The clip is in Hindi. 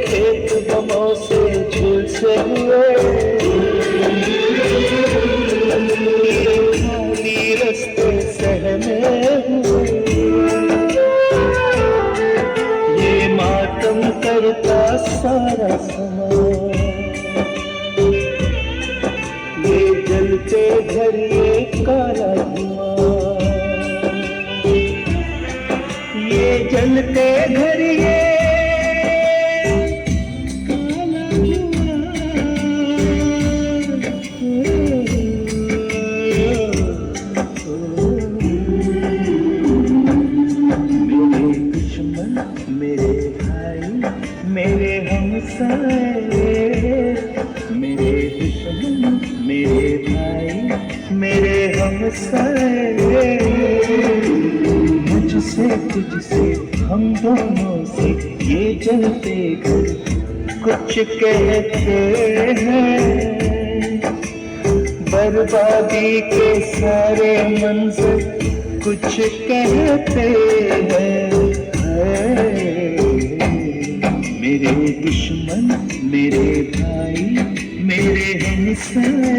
खेत गमों से झुलसे हुए, खाली रास्ते सहमे हुए, ये मातम करता सारा समाज, ये जलते घर ये काला धुआं, ये जलते घर ये मेरे भाई मेरे हमसाए, मेरे दुश्मन मेरे भाई मेरे हमसाए, मुझसे तुझसे हम दोनों से ये जलते घर कुछ कहते हैं, बर्बादी के सारे मंजर कुछ कहते हैं। मेरे दुश्मन मेरे भाई मेरे हमसाए।